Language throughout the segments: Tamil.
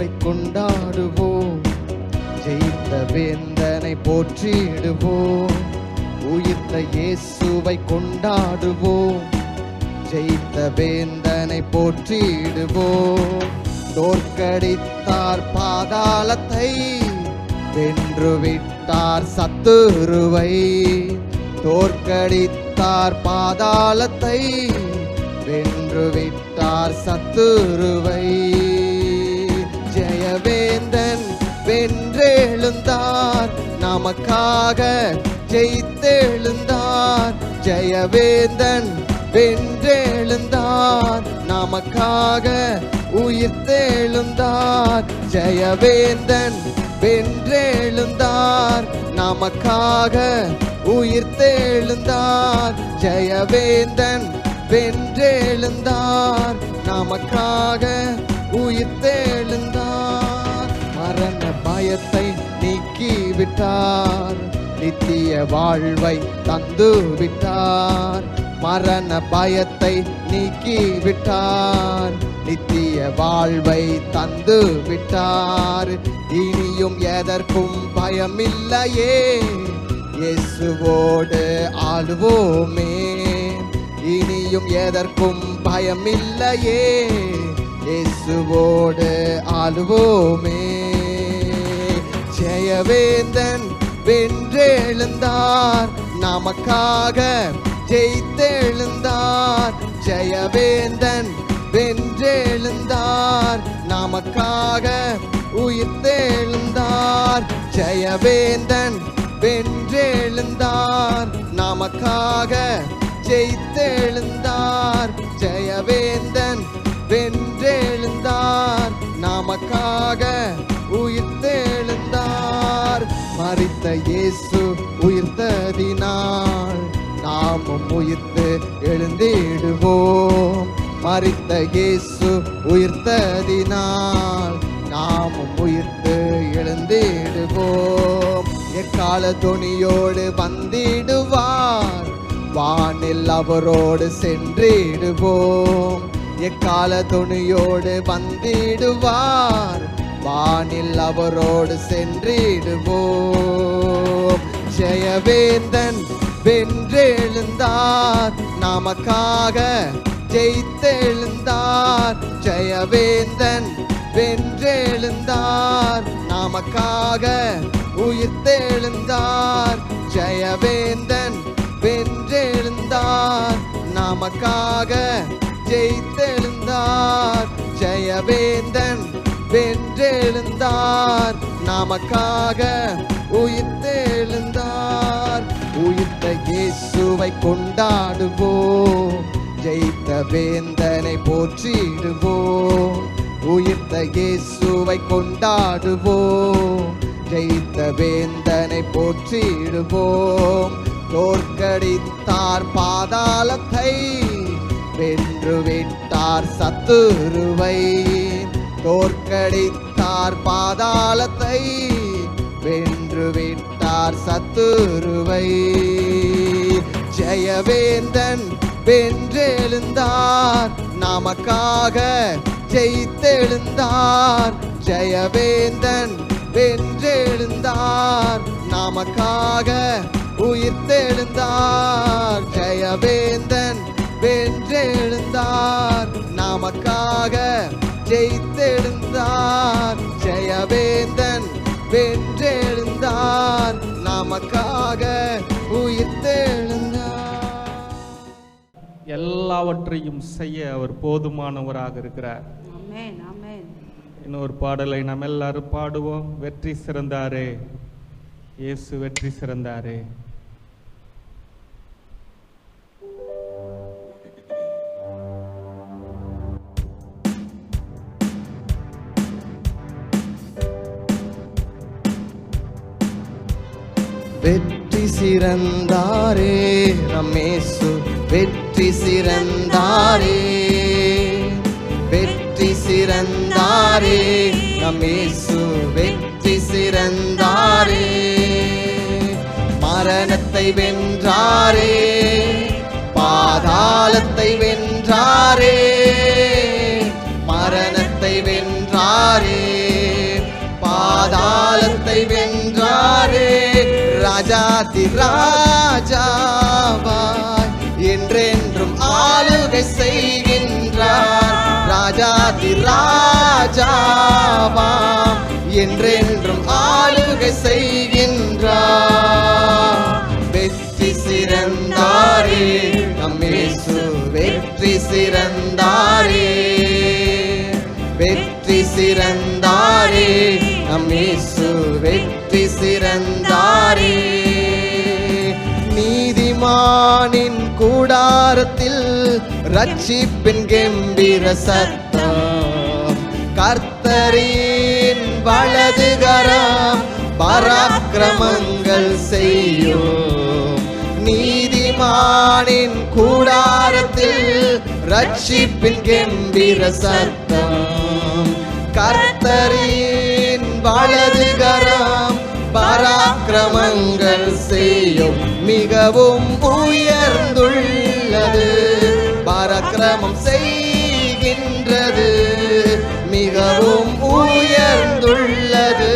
இயேசுவை கொண்டாடுவோம், ஜெயித்த வேந்தனை போற்றிடுவோம். உயிர்த்த இயேசுவை கொண்டாடுவோம், ஜெயித்த வேந்தனை போற்றிடுவோம். தோற்கடித்தார் பாதாளத்தை, வென்றுவிட்டார் சத்துருவை. தோற்கடித்தார் பாதாளத்தை, வென்றுவிட்டார் சத்துருவை. ஜெயவேந்தன் வென்றெழுந்தார், நமக்காக ஜெயித்தெழுந்தார். ஜெயவேந்தன் வென்றெழுந்தார், நமக்காக உயிர்த்தெழுந்தார். ஜெயவேந்தன் வென்றெழுந்தார், நமக்காக உயிர்த்தெழுந்தார். ஜெயவேந்தன் வென்றெழுந்தார், நமக்காக உயிர்த்தெழுந்தார். மரண பயத்தை நீக்கிவிட்டார், நித்திய வாழ்வை தந்து விட்டார். மரண பயத்தை நீக்கிவிட்டார், நித்திய வாழ்வை தந்து விட்டார். இனியும் எதற்கும் பயமில்லையே, இயேசுவோடு ஆளுவோமே. இனியும் எதற்கும் பயமில்லையே, இயேசுவோடு ஆளுவோமே. ஜெயவேந்தன் வென்றெழுந்தார், நமக்காக ஜெயித்தெழுந்தார். ஜெயவேந்தன் வென்றெழுந்தார், நமக்காக உயிர்த்தெழுந்தார். ஜெயவேந்தன் வென்றெழுந்தார், நமக்காக ஜெயித்தெழுந்தார். ஜெயவேந்தன் வென்றெழுந்தார், நமக்காக உயிர்த்தெழுந்தார். மரித்த இயேசு உயிர்த்ததினால் நாமும் உயிர்த்து எழுந்திடுவோம். மரித்த இயேசு உயிர்த்ததினால் நாமும் உயிர்த்து எழுந்திடுவோம். எக்கால துணியோடு வந்திடுவார், வானில் அவரோடு சென்றிடுவோம். எக்கால துணியோடு வந்திடுவார், வானில் அவரோடு சென்றிடுவோம். ஜெயவேந்தன் வென்றெழுந்தார், நமக்காக ஜெயித்தெழுந்தார். ஜெயவேந்தன் வென்றெழுந்தார், நமக்காக உயிர்த்தெழுந்தார். ஜெயவேந்தன் வென்றெழுந்தார், நமக்காக ஜெயித்தெழுந்தார். ஜெயவேந்தன் வென்றெழுந்தார், நமக்காக உயிர்த்தெழுந்தார். உயிர்த்த இயேசுவை கொண்டாடுவோம், ஜெயித்த வேந்தனை போற்றிடுவோம். உயிர்த்த இயேசுவை கொண்டாடுவோம், ஜெயித்த வேந்தனை போற்றிடுவோம். தோற்கடித்தார் பாதாளத்தை, வென்றுவிட்டார் சத்துருவை. தோற்கடித்தார் பாதாளத்தை, வென்றுவிட்டார் சத்துருவை. ஜெயவேந்தன் வென்றெழுந்தார், நமக்காக ஜெயித்தெழுந்தார். ஜெயவேந்தன் வென்றெழுந்தார், நமக்காக உயிர்த்தெழுந்தார். ஜெயவேந்தன் வென்றெழுந்தார், நமக்காக ஜெயித்தெழுந்தார். ஜெயவேந்தன் வென்றெழுந்தார், நமக்காக உயிர்த்தெழுந்தார். எல்லாவற்றையும் செய்ய அவர் போதுமானவராக இருக்கிறார். ஆமென், ஆமென். இன்னொரு பாடலை நாம் எல்லாரும் பாடுவோம். வெற்றி சிறந்தாரே, இயேசு வெற்றி சிறந்தாரே. வெற்றி சிறந்தாரே ரமேசு, வெற்றி சிறந்தாரே. வெற்றி சிறந்தாரே ரமேசு, வெற்றி சிறந்தாரே. மரணத்தை வென்றாரே, பாதாளத்தை வென்றாரே. மரணத்தை வென்றாரே, மரணத்தை வென்றாரே ராஜாதி ராஜாவாய் என்றென்றும் ஆளுகை செய்கின்றார் ராஜாதி ராஜாவாய் என்றென்றும் ஆளுகை செய்கின்றார் வெற்றி சிறந்தாரே நம் இயேசு வெற்றி சிறந்தாரே வெற்றி சிறந்தாரே நம் இயேசு வெற்றி சிறந்தாரே நீதிமானின் கூடாரத்தில் ரட்சிப்பின் கெம்பீர சத்தம் கர்த்தரின் வலதுகரம் பராக்கிரமங்கள் செய்யும் நீதிமானின் கூடாரத்தில் ரட்சிப்பின் கெம்பீர சத்தம் கர்த்தரின் வலதுகரம் பராக்கிரமங்கள் செய்யும் மிகவும் உயர்ந்துள்ளது பராக்கிரமம் செய்கின்றது மிகவும் உயர்ந்துள்ளது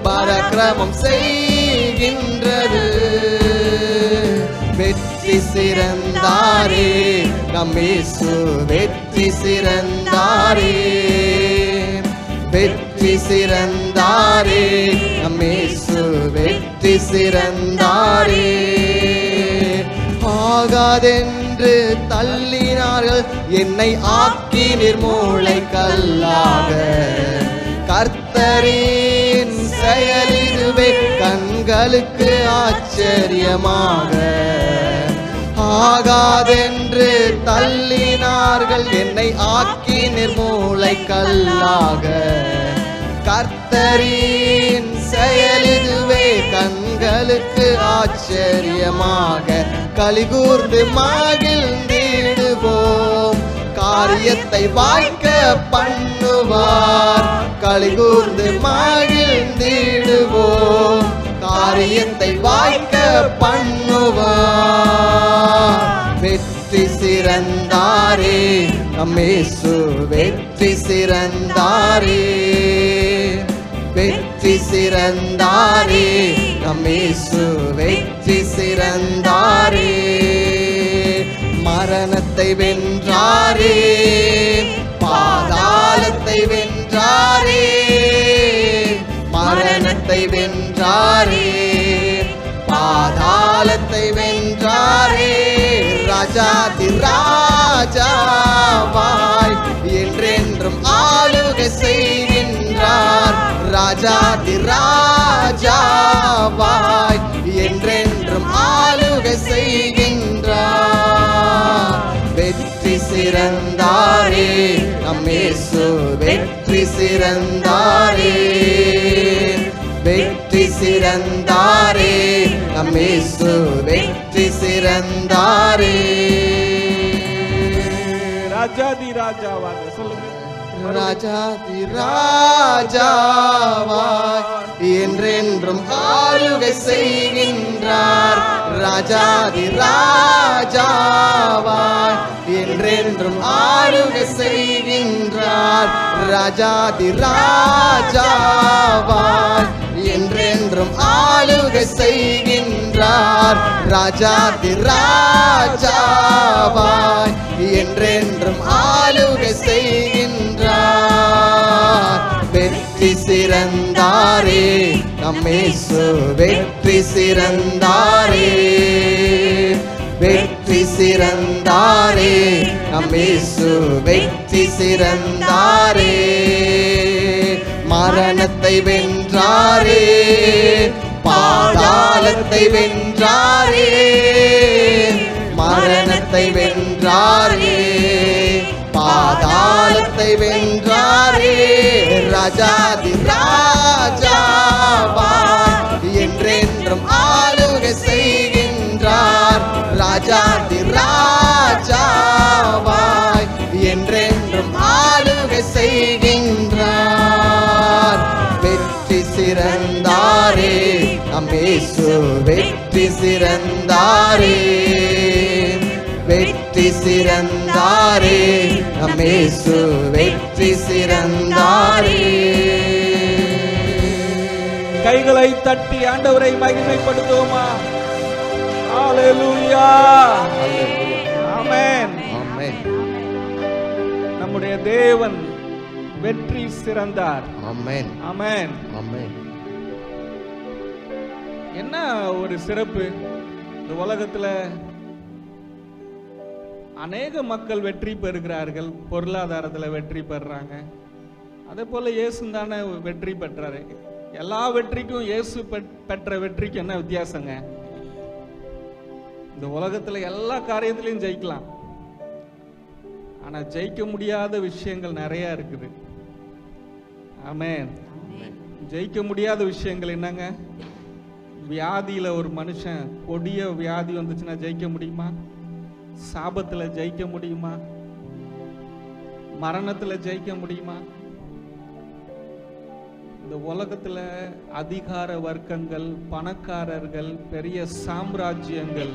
பராக்கிரமம் செய்கின்றது வெற்றி சிறந்தாரே நம் இயேசு வெற்றி சிறந்தாரே வெற்றி சிறந்தாரே நம் இயேசு வெற்றி சிறந்தாரே ஆகாதென்று தள்ளினார்கள் என்னை ஆக்கி நிர்மூளை கல்லாக கர்த்தரின் செயலிதுவே கண்களுக்கு ஆச்சரியமாக ஆகாதென்று தள்ளினார்கள் என்னை ஆக்கி நிர்மூளை கல்லாக கர்த்தரின் செயலிதுவே கண்களுக்கு ஆச்சரியமாக கலிகூர்ந்து மகிழ்ந்திடுவோம் காரியத்தை வாய்க்க பண்ணுவார் கலிகூர்ந்து மகிழ்ந்திடுவோம் காரியத்தை வாய்க்க பண்ணுவார் வெற்றி சிறந்தாரே நம் இயேசு வெற்றி சிறந்தாரே வெற்றி சிறந்தாரே நம் இயேசு வெற்றி சிறந்தாரே மரணத்தை வென்றாரே பாதாளத்தை வென்றாரே மரணத்தை வென்றாரே பாதாளத்தை வென்றாரே ராஜாதி ராஜாவாய் என்றென்றும் ஆளுகை செய்கின்றார் ராஜாதி ராஜாவாய் என்றென்றும் ஆளுகை செய்கின்றார் வெற்றி சிறந்தாரே நம் இயேசு வெற்றி சிறந்தாரே வெற்றி சிறந்தாரே நம் இயேசு வெற்றி சிறந்தாரே ராஜாதி ராஜாவாக சொல்லுங்க ராஜாதி ராஜாவாய் என்றென்றும் ஆளுகை செய்கின்றார் ராஜாதி ராஜாவாய் என்றென்றும் ஆளுகை செய்கின்றார் ராஜாதி ராஜாவாய் என்றென்றும் ஆளுகை செய்கின்றார் ராஜாதி ராஜாவாய் என்றென்றும் ஆளுகை செய்கின்றார் வெற்றி சிறந்தாரே நம் இயேசு வெற்றி சிறந்தாரே வெற்றி சிறந்தாரே நம் இயேசு வெற்றி சிறந்தாரே மரணத்தை வென்றாரே பாதாளத்தை வென்றாரே மரணத்தை வென்றாரே பாதாளத்தை வென்றாரே ராஜாதி ராஜாவாய் என்றென்றும் ஆளுகை செய்கின்றார் ராஜாதி ராஜாவாய் என்றென்றும் ஆளுகை செய்கின்றார் வெற்றி சிறந்தாரே நம் இயேசு வெற்றி சிறந்தாரே வெற்றி சிறந்தாரே நம் இயேசு வெற்றி சிறந்தாரே கைகளை தட்டி ஆண்டவரை மகிமைப்படுத்துவோமா? ஹalleluya, ஆமென். ஆமென். நம்முடைய தேவன் வெற்றி சிறந்தார். ஆமென். ஆமென். ஆமென். என்ன ஒரு சிறப்பு! இந்த உலகத்துல அநேக மக்கள் வெற்றி பெறுகிறார்கள், பொருளாதாரத்துல வெற்றி பெறுறாங்க. அதே போல இயேசு தானே வெற்றி பெற்றாரு. எல்லா வெற்றிக்கும் இயேசு பெற்ற வெற்றிக்கும் என்ன வித்தியாசங்க? இந்த உலகத்துல எல்லா காரியத்திலையும் ஜெயிக்கலாம், ஆனா ஜெயிக்க முடியாத விஷயங்கள் நிறைய இருக்குது. ஆமென். ஜெயிக்க முடியாத விஷயங்கள் என்னங்க? வியாதியில ஒரு மனுஷன் கொடிய வியாதி வந்துச்சுன்னா ஜெயிக்க முடியுமா? சாபத்துல ஜெயிக்க முடியுமா? மரணத்துல ஜெயிக்க முடியுமா? இந்த உலகத்துல அதிகார வர்க்கங்கள், பணக்காரர்கள், பெரிய சாம்ராஜ்யங்கள்,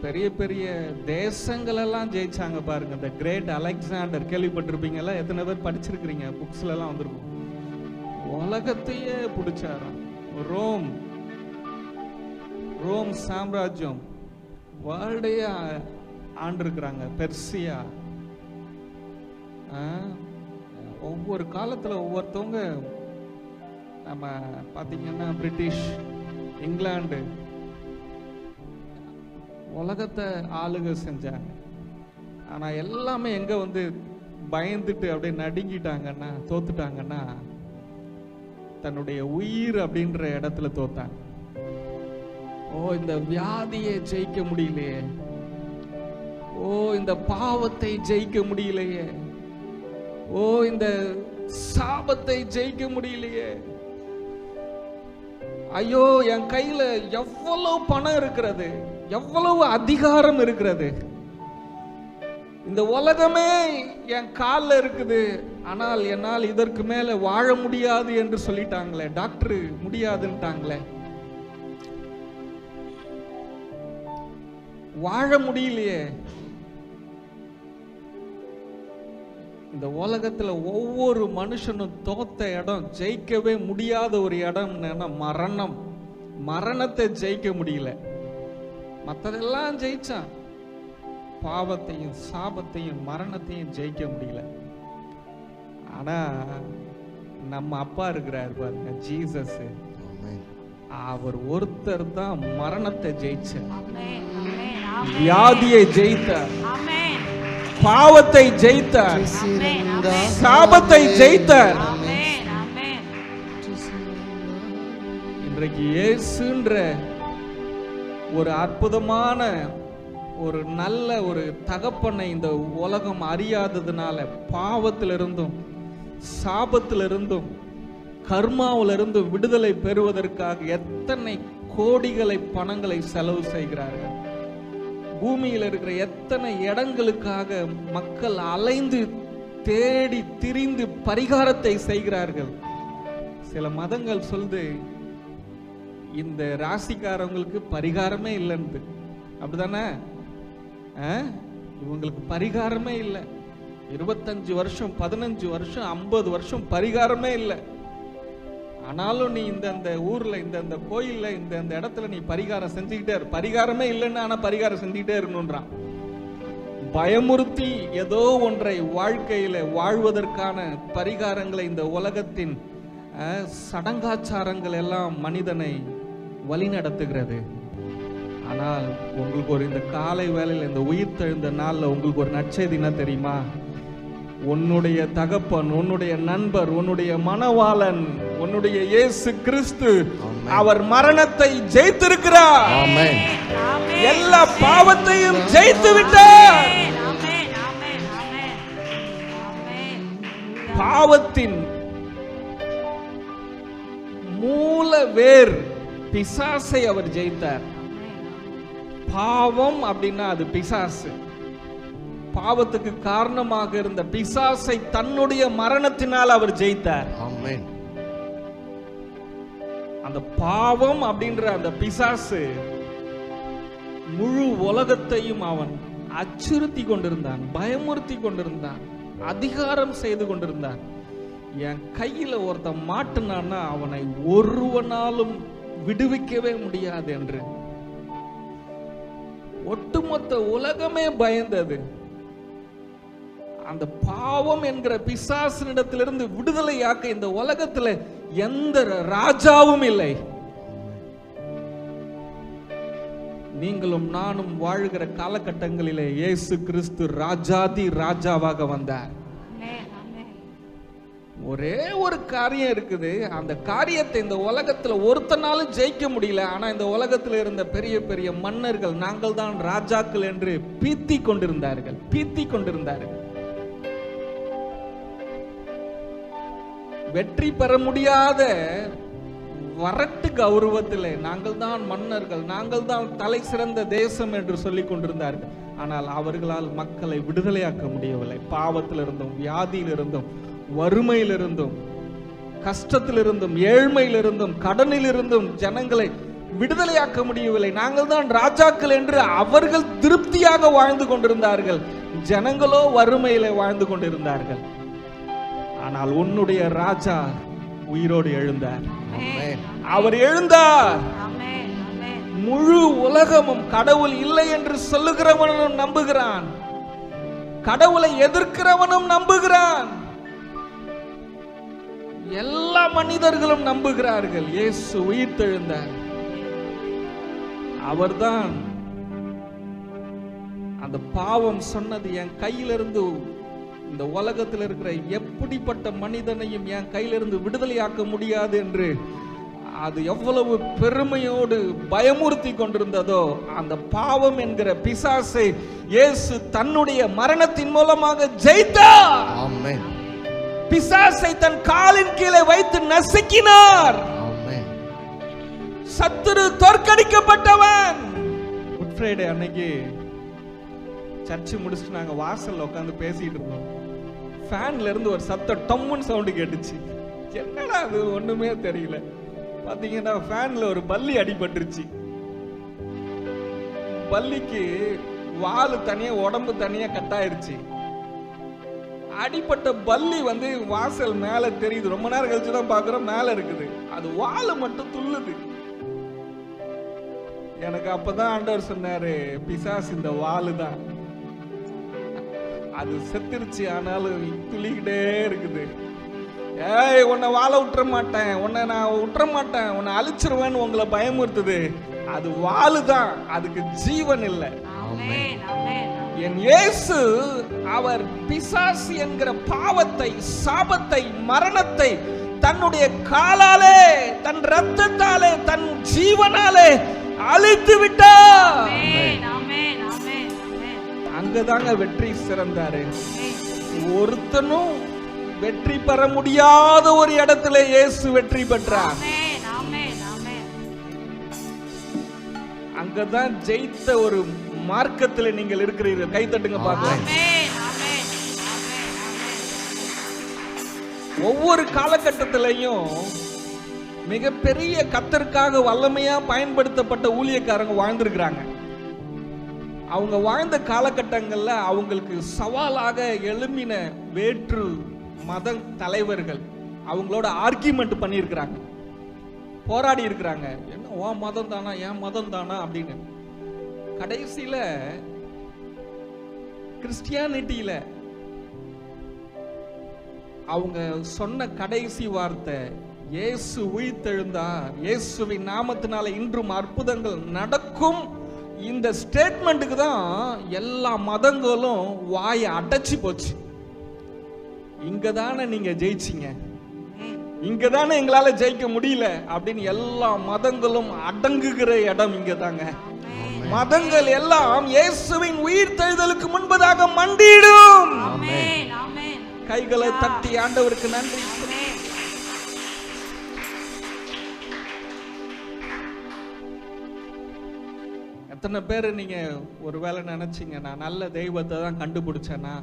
பெரிய பெரிய தேசங்கள் எல்லாம் ஜெயிச்சாங்க பாருங்க. இந்த கிரேட் அலெக்சாண்டர் கேள்விப்பட்டிருப்பீங்கல்ல? எத்தனை பேர் படிச்சிருக்கிறீங்க? புக்ஸ்ல எல்லாம் வந்திருக்கும். உலகத்தையே பிடிச்சாராம். ரோம் சாம்ராஜ்யம் வேர்ல்டையே ஆண்டிருக்கிறாங்க. பெர்சியா. ஒவ்வொரு காலத்துல ஒவ்வொருத்தவங்க, நம்ம பாத்தீங்கன்னா பிரிட்டிஷ், இங்கிலாந்து உலகத்தை ஆளுகை செஞ்சாங்க. ஆனா எல்லாமே எங்க வந்து பயந்துட்டு அப்படியே நடுங்கிட்டாங்கன்னா, தோத்துட்டாங்கன்னா, தன்னுடைய உயிர் அப்படின்ற இடத்துல தோத்தாங்க. ஓ, இந்த வியாதியை ஜெயிக்க முடியலையே, ஓ இந்த பாவத்தை ஜெயிக்க முடியலையே, ஓ இந்த சாபத்தை ஜெயிக்க முடியலையே, ஐயோ என் கையில எவ்வளவு பணம் இருக்கிறது, எவ்வளவு அதிகாரம் இருக்கிறது, இந்த உலகமே என் காலில் இருக்குது, ஆனால் என்னால் இதற்கு மேல வாழ முடியாது என்று சொல்லிட்டாங்களே, டாக்டர் முடியாதுன்ட்டாங்களே, வாழ முடியலையே. இந்த உலகத்துல ஒவ்வொரு மனுஷனும் தோத்த இடம், ஜெயிக்கவே முடியாத ஒரு இடம் மரணம். மரணத்தை ஜெயிக்க முடியல. மற்றதெல்லாம் ஜெயிச்சான், பாவத்தையும் சாபத்தையும் மரணத்தையும் ஜெயிக்க முடியல. ஆனா நம்ம அப்பா இருக்கிறார் பாருங்க, ஜீசஸ். அவர் ஒருத்தர் தான் மரணத்தை ஜெயிச்சார், வியாதியை ஜெயித்தார், பாவத்தை ஜெயித்தார், சாபத்தை ஜெயித்தார். இன்றைக்கு இயேசுன்ற ஒரு அற்புதமான ஒரு நல்ல ஒரு தகப்பனை இந்த உலகம் அறியாததுனால பாவத்திலிருந்தும் சாபத்திலிருந்தும் கர்மாவிலிருந்தும் விடுதலை பெறுவதற்காக எத்தனை கோடிகளை பணங்களை செலவு செய்கிறார்கள். பூமியில் இருக்கிற எத்தனை இடங்களுக்காக மக்கள் அலைந்து தேடி திரிந்து பரிகாரத்தை செய்கிறார்கள். சில மதங்கள் சொல்லுது இந்த ராசிக்காரவங்களுக்கு பரிகாரமே இல்லைன்னு. அப்படிதானே? இவங்களுக்கு பரிகாரமே இல்லை. 25 வருஷம் 15 வருஷம் 50 வருஷம் பரிகாரமே இல்லை. ஆனாலும் நீ இந்த ஊர்ல இந்த கோயில்ல இந்த இடத்துல நீ பரிகாரம் செஞ்சுக்கிட்டே இரு. பரிகாரமே இல்லைன்னு, ஆனா பரிகாரம் செஞ்சுக்கிட்டே இருக்கணும்ன்றான். பயமுறுத்தி ஏதோ ஒன்றை வாழ்க்கையில வாழ்வதற்கான பரிகாரங்களை, இந்த உலகத்தின் சடங்காச்சாரங்கள் எல்லாம் மனிதனை வழி நடத்துகிறது. ஆனால் உங்களுக்கு ஒரு இந்த காலை வேளையில் இந்த உயிர் தெழுந்த நாள்ல உங்களுக்கு ஒரு நற்செய்தி என்ன தெரியுமா? உன்னுடைய தகப்பன், உன்னுடைய நண்பர், உன்னுடைய மணவாளன், உன்னுடைய இயேசு கிறிஸ்து, அவர் மரணத்தை ஜெயித்திருக்கிறார். ஆமென். எல்லா பாவத்தையும் ஜெயித்து விட்டார். பாவத்தின் மூல வேர் பிசாசை அவர் ஜெயித்தார். பாவம் அப்படின்னா அது பிசாசு. பாவத்துக்கு காரணமாக இருந்த பிசாசை தன்னுடைய மரணத்தினால் அவர் ஜெயித்தார். ஆமென். அந்த பாவம் அப்படின்ற அந்த பிசாசு முழு உலகத்தையும் அவன் அச்சுறுத்தி கொண்டிருந்தான், பயமுறுத்தி கொண்டிருந்தான், அதிகாரம் செய்து கொண்டிருந்தான். என் கையில ஒருத்தன் மாட்டுனான்னா அவனை ஒருவனாலும் விடுவிக்கவே முடியாது என்று ஒட்டுமொத்த உலகமே பயந்தது. அந்த பாவம் என்கிற பிசாசினிடத்திலிருந்து விடுதலையாக்க இந்த உலகத்துல எந்த ராஜாவும் இல்லை. நீங்களும் நானும் வாழ்கிற காலகட்டங்களிலே இயேசு கிறிஸ்து ராஜாதி ராஜாவாக வந்தார். ஒரே ஒரு காரியம் இருக்குது. அந்த காரியத்தை இந்த உலகத்துல ஒருத்தனாலும் ஜெயிக்க முடியல. ஆனா இந்த உலகத்துல இருந்த பெரிய பெரிய மன்னர்கள் நாங்கள் தான் ராஜாக்கள் என்று பீத்தி கொண்டிருந்தார்கள். வெற்றி பெற முடியாத வரட்டு கௌரவத்திலே நாங்கள் தான் மன்னர்கள், நாங்கள் தான் தலை சிறந்த தேசம் என்று சொல்லிக் கொண்டிருந்தார்கள். ஆனால் அவர்களால் மக்களை விடுதலையாக்க முடியவில்லை. பாவத்திலிருந்தும், வியாதியிலிருந்தும், வறுமையிலிருந்தும், கஷ்டத்திலிருந்தும், ஏழ்மையிலிருந்தும், கடனிலிருந்தும் ஜனங்களை விடுதலையாக்க முடியவில்லை. நாங்கள் தான் ராஜாக்கள் என்று அவர்கள் திருப்தியாக வாழ்ந்து கொண்டிருந்தார்கள். ஜனங்களோ வறுமையிலே வாழ்ந்து கொண்டிருந்தார்கள். ஆனால் உன்னுடைய ராஜா உயிரோடு எழுந்தார். அவர் எழுந்தார். முழு உலகமும் கடவுள் இல்லை என்று சொல்லுகிறவனும் நம்புகிறான், கடவுளை எதிர்க்கிறவனும் நம்புகிறான், எல்லா மனிதர்களும் நம்புகிறார்கள். இயேசு உயிர்த்தெழுந்தார். அவர்தான் அந்த பாவம் சொன்னது, என் கையிலிருந்து இந்த உலகத்தில் இருக்கிற எப்படிப்பட்ட மனிதனையும் என் கையிலிருந்து விடுதலையாக்க முடியாது என்று அது எவ்வளவு பெருமையோடு பயமுறுத்தி கொண்டிருந்ததோ, அந்த பாவம் என்கிற பிசாசை இயேசு தன்னுடைய மரணத்தின் மூலமாக ஜெயித்தார். ஆமென். பிசாசை தன் காலின் கீழே வைத்து நசுக்கினார். ஆமென். சத்துரு தோற்கடிக்கப்பட்டவன். குட் ஃப்ரைடே அன்னைக்கு சர்ச்சு முடிச்சுட்டு நாங்க வாசல்ல உட்காந்து பேசிட்டு இருந்தோம். ஃபேன்ல இருந்து ஒரு சத்தம் டம்முன்னு சவுண்டு கேட்டுச்சு. என்னடா அது ஒண்ணுமே தெரியல. பாத்தீங்கன்னா ஃபேன்ல ஒரு பல்லி அடிபட்டுருச்சு. பல்லிக்கு வால் தனியா உடம்பு தனியா கட்டாயிருச்சு. அடிப்பட்ட பல்லி வாசல் மேல தெரியுது. ரொம்ப நேரம் கழிச்சுதான் பாக்குறோம், மேல இருக்குது. அது வால் மட்டும் துள்ளுது. எனக்கு அப்பதான் ஆண்டவர் சொன்னாரு, பிசாசு இந்த வாலு தான், அது செத்துருச்சு, ஆனாலும் துள்ளிக்கிட்டே இருக்குது. ஏய், உன்னை வாழ விட்டுற மாட்டேன், உன்னை நான் விட்டுற மாட்டேன், உன்னை அழிச்சிருவேன்னு உங்களை பயமுறுத்துது. அது வாளுதான், அதுக்கு ஜீவன் இல்லை. என் இயேசு அவர் பிசாசு என்கிற பாவத்தை, சாபத்தை, மரணத்தை தன்னுடைய காலாலே, தன் ரத்தத்தாலே, தன் ஜீவனாலே அழித்து விட்டார். அங்கதாங்க வெற்றி சிறந்தாரு. ஒருத்தனும் வெற்றி பெற முடியாத ஒரு இடத்துல இயேசு வெற்றி பெற்றார். அங்கதான் ஜெயித்த ஒரு மார்க்கத்தில் நீங்கள் இருக்கிறீர்கள். கை தட்டுங்க பார்க்கலாம். ஒவ்வொரு காலகட்டத்திலையும் மிகப்பெரிய கர்த்தருக்காக வல்லமையா பயன்படுத்தப்பட்ட ஊழியக்காரங்க வாழ்ந்திருக்கிறாங்க. அவங்க வாழ்ந்த காலகட்டங்கள்ல அவங்களுக்கு சவாலாக எழும்பின வேற்று மத தலைவர்கள் அவங்களோட ஆர்கியூமெண்ட் பண்ணியிருக்கிறாங்க, போராடி இருக்கிறாங்க. என்ன உன் மதம் தானா, என் மதம் தானா அப்படின்னு. கடைசியில கிறிஸ்டியானிட்டியில அவங்க சொன்ன கடைசி வார்த்தை, இயேசு உயிர்த்தெழுந்தார், இயேசுவின் நாமத்தினால இன்றும் அற்புதங்கள் நடக்கும். இந்த ஸ்டேட்மெண்ட்டுக்கு தான் எல்லா மதங்களும் வாயை அடைச்சி போச்சு. இங்கதானே நீங்க ஜெயிச்சீங்க, இங்கதானே எங்களால ஜெயிக்க முடியல அப்படின்னு எல்லா மதங்களும் அடங்குகிற இடம் இங்கதாங்க. மதங்கள் எல்லாம் இயேசுவின் உயிர்த்தெழுதலுக்கு முன்பதாக மண்டியிடும். கைகளை தட்டி ஆண்டவருக்கு நன்றி. எத்தனை பேர் நீங்க ஒருவேளை நினைச்சீங்க, நான் நல்ல தெய்வத்தை தான் கண்டுபிடிச்சேனா,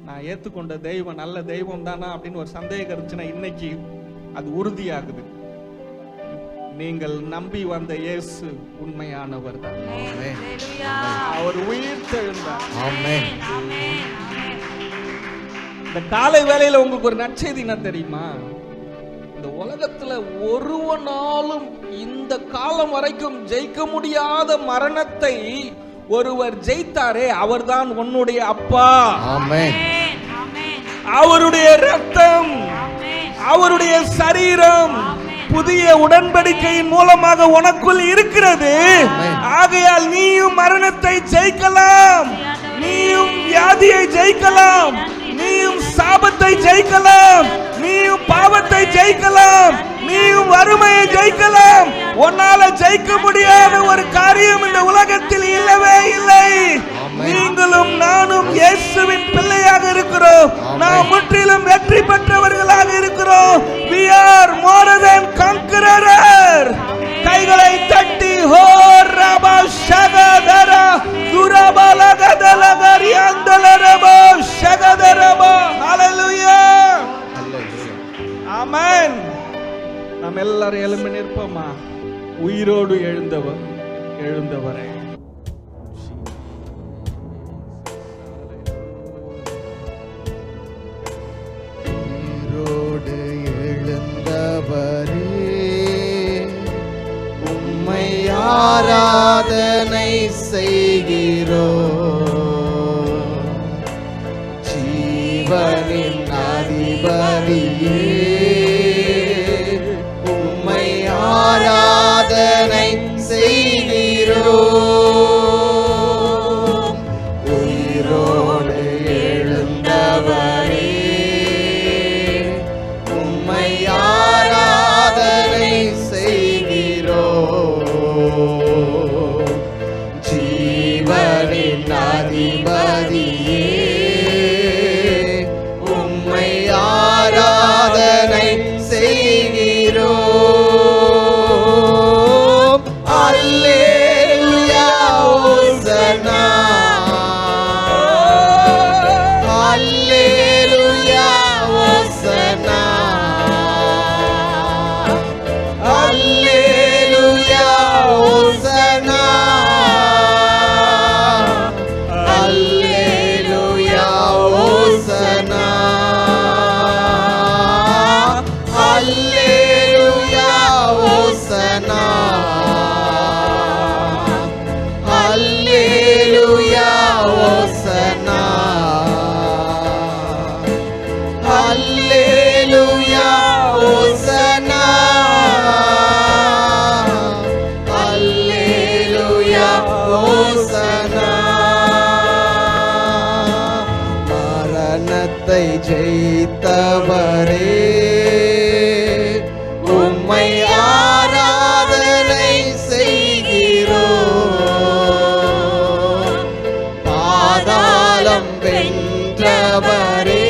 நான் ஏத்துக்கொண்ட தெய்வம் நல்ல தெய்வம் தானா அப்படின்னு ஒரு சந்தேகம் இருந்துச்சுன்னா இன்னைக்கு அது உறுதியாகுது. நீங்கள் நம்பி வந்த இயேசு உண்மையானவர் தான். அவர் உயிர்த்தெழுந்தார். இந்த காலை வேளையில உங்களுக்கு ஒரு நற்செய்தி என்ன தெரியுமா? இந்த உலகத்துல ஒருவனாலும் இந்த காலம் வரைக்கும் ஜெயிக்க முடியாத மரணத்தை ஒருவர் ஜெயித்தாரே, அவர்தான் உன்னுடைய அப்பா. ஆமென். அவருடைய ரத்தம், அவருடைய சரீரம் புதிய உடன்படிக்கையின் மூலமாக உனக்குள் இருக்கிறது. ஆகையால் நீயும் மரணத்தை ஜெயிக்கலாம், நீயும் வியாதியை ஜெயிக்கலாம், நீயும் சாபத்தை ஜெயிக்கலாம், நீயும் பாவத்தை ஜெயிக்கலாம், நீயும் வறுமையை ஜெயிக்கலாம். உன்னால ஜெயிக்க முடியாத ஒரு காரியம் இந்த உலகத்தில் இல்லவே இல்லை. நீங்களும் நானும் இயேசுவின் பிள்ளையாக இருக்கிறோம். நாம் முற்றிலும் வெற்றி பெற்றவர்களாக இருக்கிறோம். We are more than conqueror. கைகளை தட்டி ஹோ ரபா ஷகதரா துரபலகதலகரி அந்தலரபா ஷகதரபா. ஹalleluya. ஆமென். நாம் எல்லாரும் எழும்பி நிற்போமா? உயிரோடு எழுந்தவரே எழுந்தவரே, உம்மை ஆராதனை செய்கிறோம். ஜீவனின் அதிபதியே, உம்மை ஆராதனை செய்கிறோம். உயிரோடு எழுந்தவரே, ஆராதனை செய்கிறோம். ஜீவனின் அதிபதியே, உம்மை ஆராதனை செய்கிறோம். அல்லேலூயா ஓசன்னா, அல்லேலூயா ஓசன்னா, அல்லேலூயா ஓசன்னா, அல்லேலூயா ஓசன்னா, அல்லேலூயா ஓசன்னா, அல்லேலூயா ஓசன்னா, அல்லேலூயா ஓசன்னா, அல்லேலூயா ஓசன்னா. மரணத்தை ஜெயித்தவரே, உம்மை ஆராதனை செய்கிறோம். பாதாளம் வென்றவரே,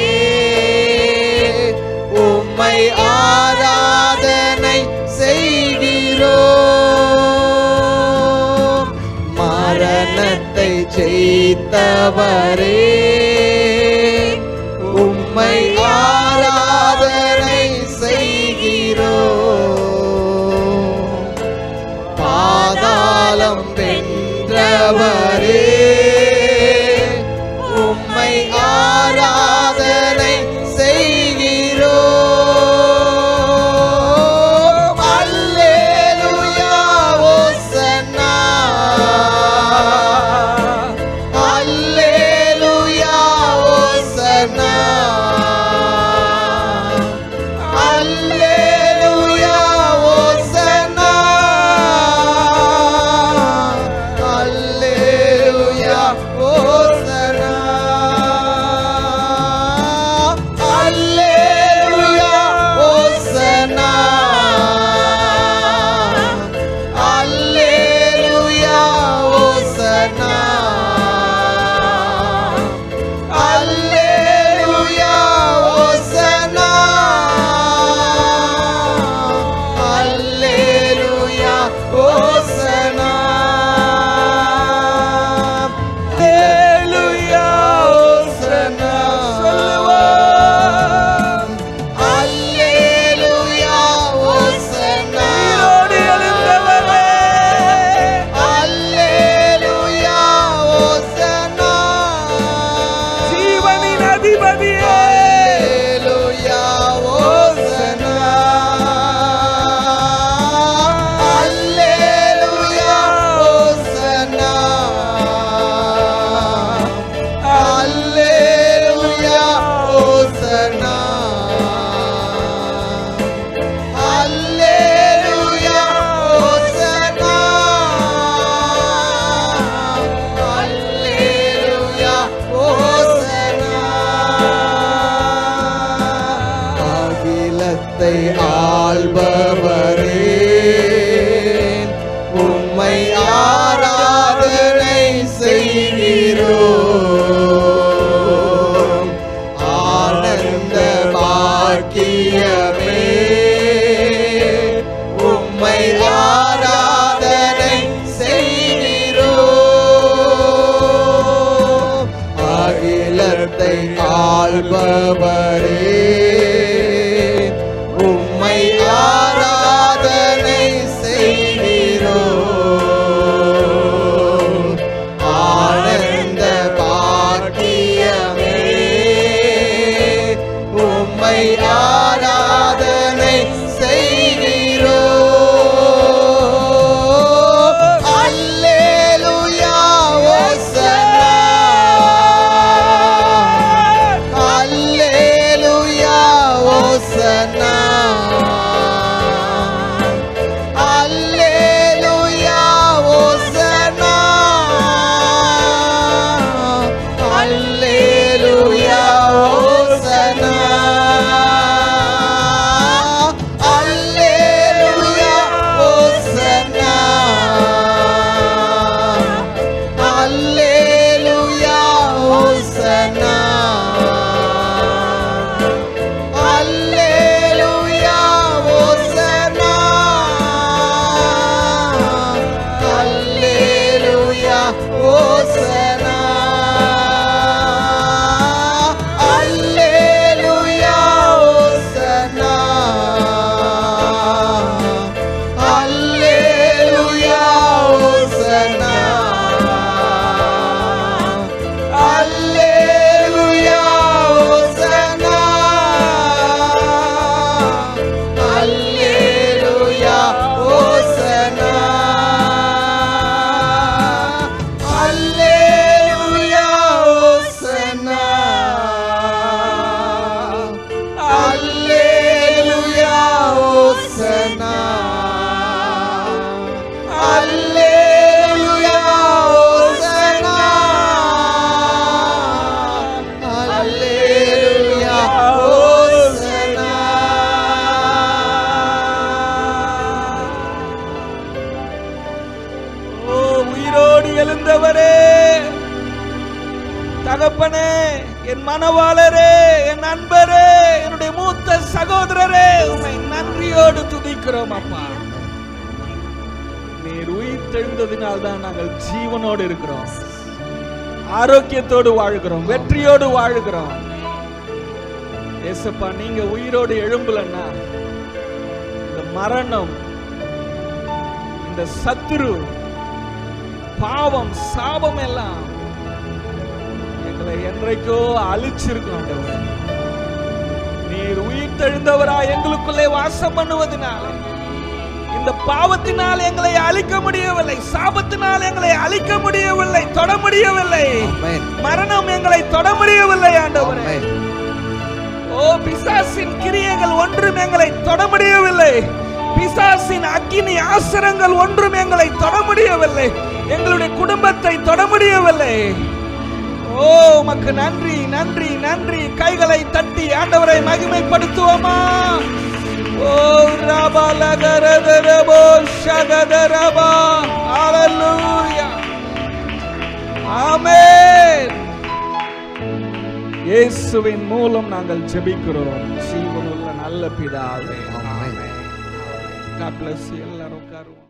உம்மை ஆராதனை செய்கிறோம். மரணத்தை ஜெயித்தவரே, உம்மை ஆராதனை செய்கிறோம். பாதாளம் வென்றவரே, உம்மை ஆராதனை செய்கிறோம். அல்லேலூயா ஓசன்னா, அல்லேலூயா ஓசன்னா, அல்லேலூயா ஓசன்னா, அல்லேலூயா அகிலத்தை ஆள்பவரே, உம்மை ஆராதனை செய்கிறோம். ஆனந்த பாக்கியமே, உம்மை ஆராதனை செய்கிறோம். அகிலத்தை ஆள்பவரே, உம்மை ஆராதனை செய்கிறோம். ஆனந்த பாக்கியமே, உம்மை ஆராதனை செய்கிறோம். அல்லேலூயா ஓசன்னா, அல்லேலூயா ஓசன்னா, அல்லேலூயா ஓசன்னா, அல்லேலூயா ஓசன்னா, அல்லேலூயா ஓசன்னா, அல்லேலூயா ஓசன்னா, அல்லேலூயா ஓசன்னா, அல்லேலூயா ஓசன்னா, அல்லேலூயா ஓசன்னா, அல்லேலூயா ஓசன்னா, அல்லேலூயா ஓசன்னா, அல்லேலூயா ஓசன்னா, அல்லேலூயா ஓசன்னா, அல்லேலூயா ஓசன்னா, அல்லேலூயா ஓசன்னா, அல்லேலூயா ஓசன்னா. ஓ உயிரோடு எழுந்தவரே, தகப்பனே, என் மனவாளரே, என் நண்பரே, என்னுடைய மூத்த சகோதரரே, உம்மை நன்றியோடு துதிக்கிறோம் அப்பா. நீர் உயிர் தெழுந்ததினால் தான் நாங்கள் ஜீவனோடு இருக்கிறோம், ஆரோக்கியத்தோடு வாழ்கிறோம், வெற்றியோடு வாழ்கிறோம். ஏசப்பா, நீங்க உயிரோடு எழும்பலன்னா இந்த மரணம், இந்த சத்துரு, பாவம், சாபம் எல்லாம் எங்களை என்றைக்கோ அழிச்சிருக்கும் ஆண்டவரே. நீர் உயிர் தெழுந்தவரா எங்களுக்குள்ளே வாசம் பண்ணுவதனால இந்த பாவத்தினால் எங்களை அழிக்க முடியவில்லை, சாபத்தினால் எங்களை அழிக்க முடியவில்லை, தொட முடியவில்லை. ஆமென். மரணம் எங்களை தொட முடியவில்லை ஆண்டவரே. ஆமென். ஓ பிசாசின் கிரியைகள் ஒன்றும் எங்களை தொட முடியவில்லை, பிசாசின் அக்கினி ஆசரங்கள் ஒன்றும் எங்களை தொட முடியவில்லை, எங்களுடைய குடும்பத்தை தொட முடியவில்லை. ஓ உமக்கு நன்றி, நன்றி, நன்றி. கைகளை தட்டி ஆண்டவரை மகிமைப்படுத்துவோமா? ஓ ரபலகரதரபோ ஷகதரபா, ஹalleluya, ஆமென். இயேசுவின் மூலம் நாங்கள் ஜெபிக்கிறோம் ஜீவனுள்ள நல்ல பிதாவே. ஆமென். God bless you. எல்லாரும் உட்காருவோம்.